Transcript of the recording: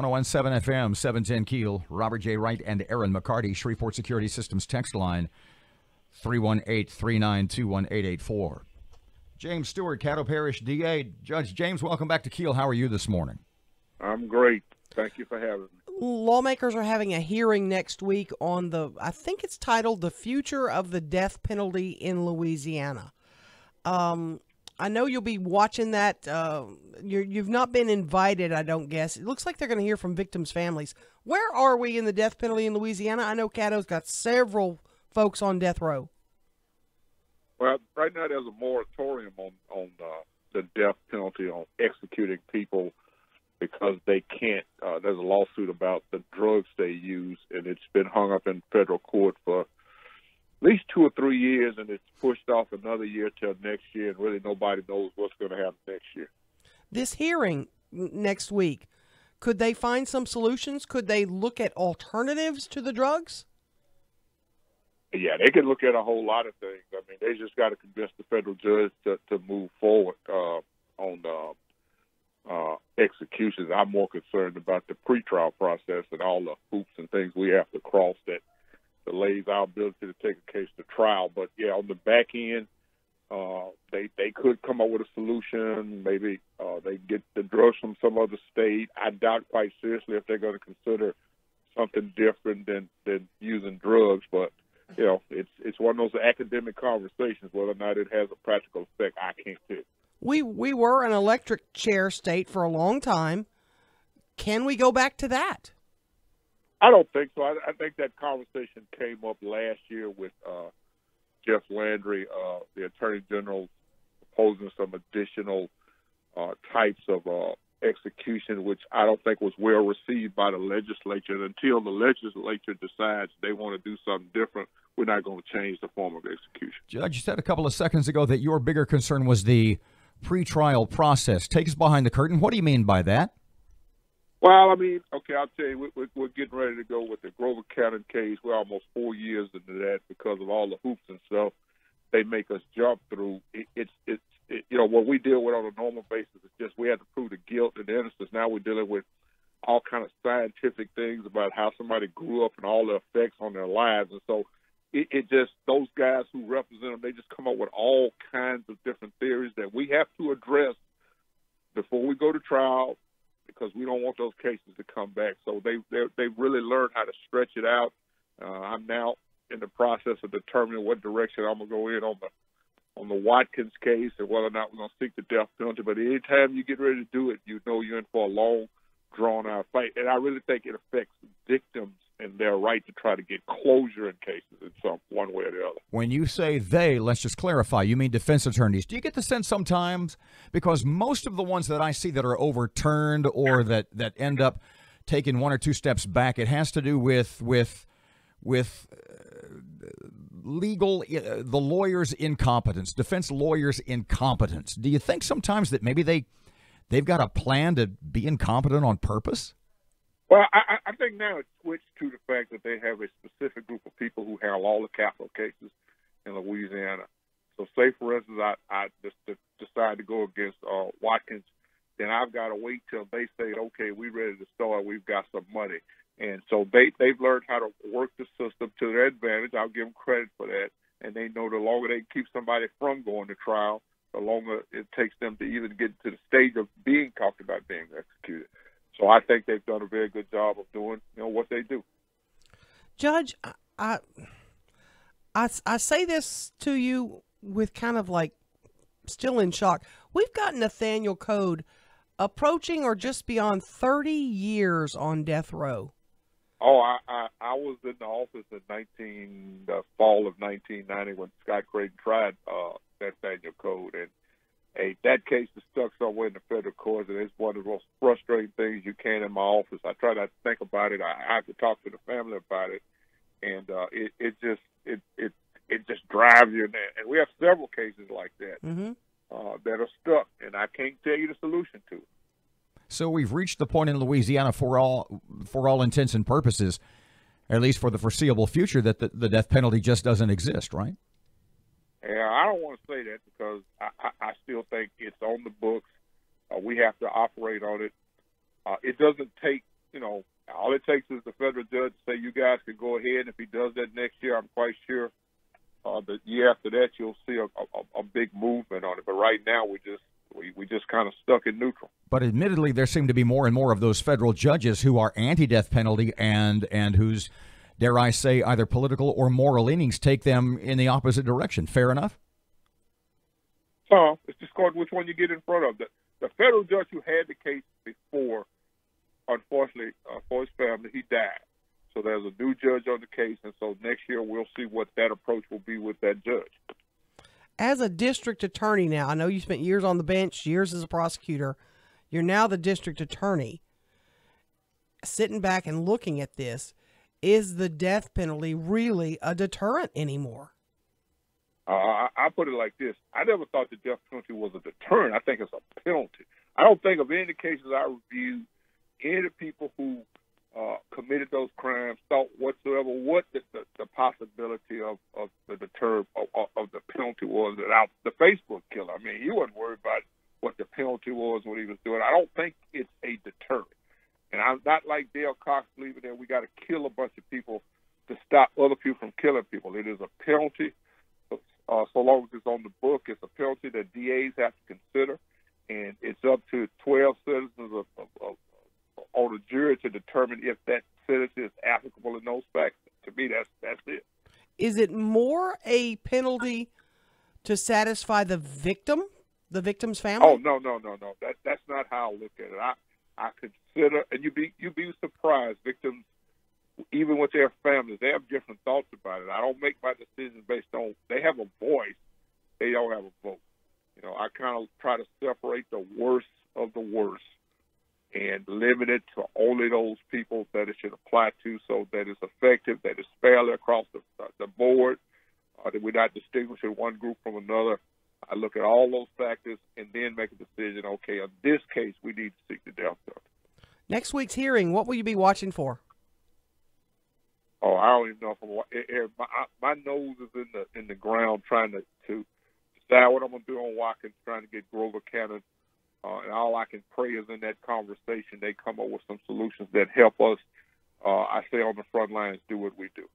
1017 FM, 710 Keel. Robert J. Wright and Aaron McCarty. Shreveport Security Systems text line 318-392-1884. James Stewart, Caddo Parish DA. Judge James, welcome back to Keel. How are you this morning? I'm great. Thank you for having me. Lawmakers are having a hearing next week on I think it's titled The Future of the Death Penalty in Louisiana. I know you'll be watching that. You've not been invited, I don't guess. It looks like they're going to hear from victims' families. Where are we in the death penalty in Louisiana? I know Caddo's got several folks on death row. Well, right now there's a moratorium on the death penalty on executing people because they can't. There's a lawsuit about the drugs they use, and it's been hung up in federal court for at least 2 or 3 years, and it's pushed off another year till next year, and really nobody knows what's going to happen next year. This hearing next week, could they find some solutions? Could they look at alternatives to the drugs? Yeah, they can look at a whole lot of things. I mean, they just got to convince the federal judge to move forward on the executions. I'm more concerned about the pretrial process and all the hoops and things we have to cross that delays our ability to take a case to trial. But, yeah, on the back end, they could come up with a solution. Maybe they get the drugs from some other state. I doubt quite seriously if they're going to consider something different than using drugs. But, you know, it's one of those academic conversations. Whether or not it has a practical effect, I can't say. We were an electric chair state for a long time. Can we go back to that? I don't think so. I think that conversation came up last year with Jeff Landry, the Attorney General, proposing some additional types of execution, which I don't think was well received by the legislature. And until the legislature decides they want to do something different, we're not going to change the form of execution. Judge, you said a couple of seconds ago that your bigger concern was the pretrial process. Take us behind the curtain. What do you mean by that? Well, I mean, okay, I'll tell you, we're getting ready to go with the Grover County case. We're almost 4 years into that because of all the hoops and stuff they make us jump through. It's you know, what we deal with on a normal basis is just we have to prove the guilt and the innocence. Now we're dealing with all kind of scientific things about how somebody grew up and all the effects on their lives. And so it just, those guys who represent them, they just come up with all kinds of different theories that we have to address before we go to trial, because we don't want those cases to come back. So they've really learned how to stretch it out. I'm now in the process of determining what direction I'm going to go in on the Watkins case and whether or not we're going to seek the death penalty. But anytime you get ready to do it, you know you're in for a long, drawn-out fight. And I really think it affects victims and their right to try to get closure in cases in one way or the other. When you say they, let's just clarify, you mean defense attorneys. Do you get the sense sometimes, because most of the ones that I see that are overturned or that end up taking 1 or 2 steps back, it has to do with legal, the lawyers' incompetence, defense lawyers' incompetence. Do you think sometimes that maybe they've got a plan to be incompetent on purpose? Well, I think now it's switched to the fact that they have a specific group of people who handle all the capital cases in Louisiana. So say, for instance, I just decide to go against Watkins, then I've got to wait till they say, okay, we're ready to start, we've got some money. And so they've learned how to work the system to their advantage. I'll give them credit for that. And they know the longer they keep somebody from going to trial, the longer it takes them to even get to the stage of being talked about being executed. So I think they've done a very good job of doing, what they do. Judge, I say this to you with kind of like still in shock. We've got Nathaniel Code approaching or just beyond 30 years on death row. Oh, I was in the office in the fall of 1990 when Scott Creighton tried Nathaniel Code, and that case is stuck somewhere in the federal courts, and it's one of the most frustrating things you can in my office. I try not to think about it. I have to talk to the family about it, and it just drives you. And we have several cases like that that are stuck, and I can't tell you the solution to it. So we've reached the point in Louisiana, for all intents and purposes, at least for the foreseeable future, that the death penalty just doesn't exist, right? Yeah, I don't want to say that because I still think it's on the books. We have to operate on it. It doesn't take you know, all it takes is the federal judge to say you guys can go ahead. And if he does that next year, I'm quite sure the year after that you'll see a big movement on it. But right now we just kind of stuck in neutral. But admittedly, there seem to be more and more of those federal judges who are anti-death penalty and whose, dare I say, either political or moral leanings take them in the opposite direction. Fair enough? So it's just called which one you get in front of. The federal judge who had the case before, unfortunately, for his family, he died. So there's a new judge on the case, and so next year we'll see what that approach will be with that judge. As a district attorney now, I know you spent years on the bench, years as a prosecutor. You're now the district attorney. Sitting back and looking at this, is the death penalty really a deterrent anymore? I put it like this. I never thought the death penalty was a deterrent. I think it's a penalty. I don't think of any of the cases I reviewed, any of the people who committed those crimes thought whatsoever what the possibility of the deterrent of the penalty was. The Facebook killer, I mean, he wasn't worried about what the penalty was when he was doing it. I don't think it's a deterrent. And I'm not like Dale Cox believing that we got to kill a bunch of people to stop other people from killing people. It is a penalty. So long as it's on the book, it's a penalty that DAs have to consider, and it's up to 12 citizens on the jury to determine if that sentence is applicable in those facts. To me, that's it. Is it more a penalty to satisfy the victim's family? Oh, no. That's not how I look at it. I consider, and you'd be surprised, victims, even with their families, they have different thoughts about it. I don't make my decisions based on, they have a voice, they don't have a vote. You know, I kind of try to separate the worst of the worst and limit it to only those people that it should apply to, so that it's effective, that it's fairly across the board, that we're not distinguishing one group from another. I look at all those factors and then make a decision, okay, in this case, we need to seek the death penalty. Next week's hearing, what will you be watching for? Oh, I don't even know if my nose is in the ground trying to decide what I'm going to do on Watkins, trying to get Grover County. And all I can pray is in that conversation they come up with some solutions that help us, I say on the front lines, do what we do.